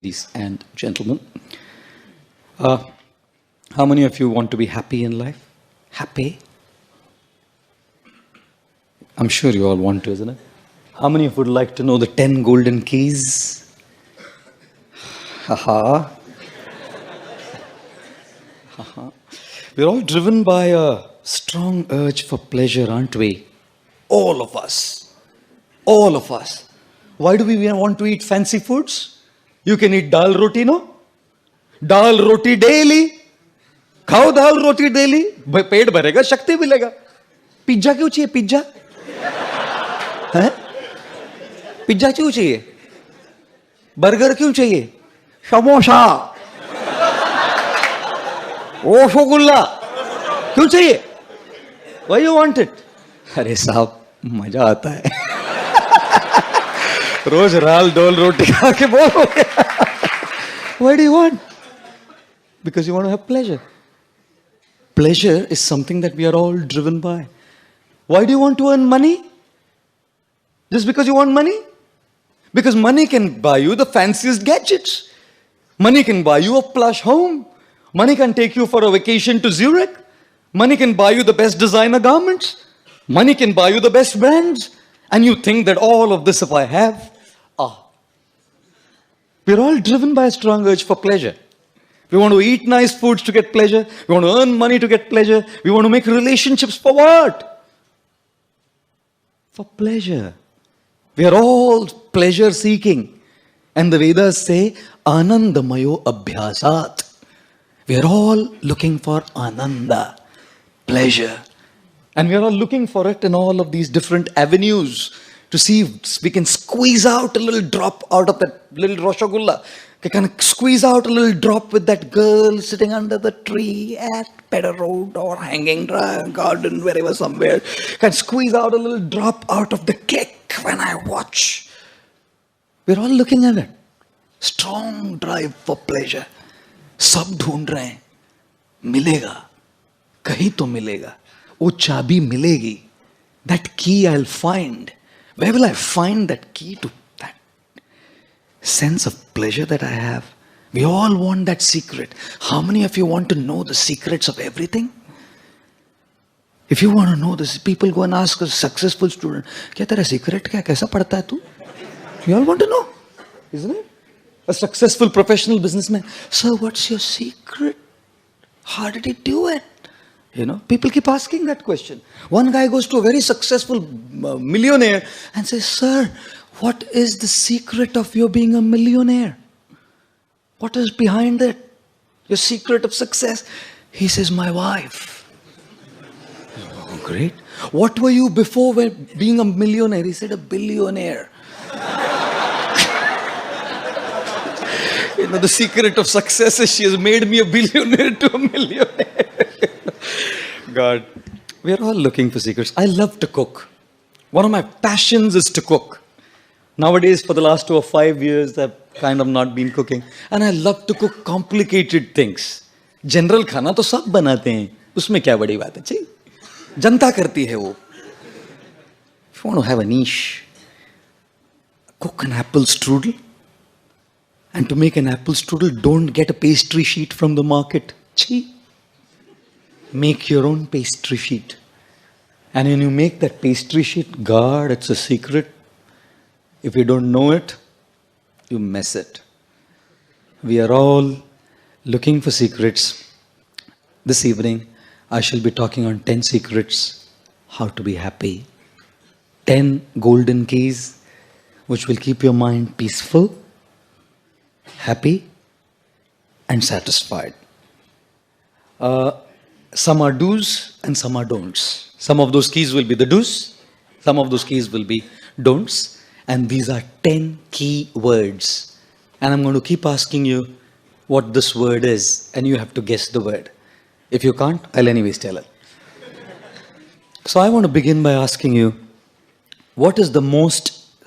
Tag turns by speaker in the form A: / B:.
A: Ladies and gentlemen, uh, how many of you want to be happy in life? Happy? I'm sure you all want to, isn't it? How many of you would like to know the 10 golden keys? Haha. Haha. We're all driven by a strong urge for pleasure, aren't we? All of us. All of us. Why do we want to eat fancy foods? You can eat dal roti, no? Dal roti daily. खाओ दाल रोटी daily, पेट भरेगा, शक्ति मिलेगा. Pizza क्यों चाहिए? Pizza है? Pizza क्यों चाहिए? Burger क्यों चाहिए? समोसा, रसगुल्ला क्यों चाहिए? Why you want it? अरे साहब मजा आता है. रोज राल डोल रोटी खा के बोर हो गया. Why do you want? Because you want to have pleasure. Pleasure is something that we are all driven by. Why do you want to earn money? Just because you want money? Because money can buy you the fanciest gadgets. Money can buy you a plush home. Money can take you for a vacation to Zurich. Money can buy you the best designer garments. Money can buy you the best brands. And you think that all of this if I have, we're all driven by a strong urge for pleasure. We want to eat nice foods to get pleasure. We want to earn money to get pleasure. We want to make relationships for what? For pleasure. We are all pleasure seeking. And the Vedas say, Anandamayo Abhyasat. We are all looking for Ananda, pleasure. And we are all looking for it in all of these different avenues to see if we can squeeze out a little drop out of that little rasgulla. We can squeeze out a little drop with that girl sitting under the tree at Pedder Road or Hanging Garden, wherever somewhere. Can squeeze out a little drop out of the cake when I watch. We're all looking at it. Strong drive for pleasure. सब ढूंढ रहे हैं. मिलेगा. कहीं तो मिलेगा. वो चाबी मिलेगी. That key I'll find. Where will I find that key to that sense of pleasure that I have? We all want that secret. How many of you want to know the secrets of everything? If you want to know this, people go and ask a successful student, क्या तेरा secret क्या? कैसा पढ़ता है तू? You all want to know, isn't it? A successful professional businessman, sir, what's your secret? How did he do it? You know, people keep asking that question. One guy goes to a very successful millionaire and says, sir, what is the secret of your being a millionaire? What is behind it? Your secret of success? He says, my wife. Oh, great. What were you before being a millionaire? He said, a billionaire. You know, the secret of success is she has made me a billionaire to a millionaire. God, we are all looking for secrets. I love to cook. One of my passions is to cook. Nowadays, for the last 2 or 5 years, I've kind of not been cooking. And I love to cook complicated things. General खाना तो सब बनाते हैं. उसमें क्या बड़ी बात है? चाहिए. जनता करती है वो. If you want to have a niche, cook an apple strudel. And to make an apple strudel, don't get a pastry sheet from the market. Chhi. Make your own pastry sheet. And when you make that pastry sheet, God, it's a secret. If you don't know it, you mess it. We are all looking for secrets. This evening, I shall be talking on 10 secrets, how to be happy. 10 golden keys, which will keep your mind peaceful, happy, and satisfied. Some are do's and some are don'ts. Some of those keys will be the do's, some of those keys will be don'ts, and these are 10 key words. And I'm going to keep asking you what this word is, and you have to guess the word. If you can't, I'll anyways tell it. So I want to begin by asking you, what is the most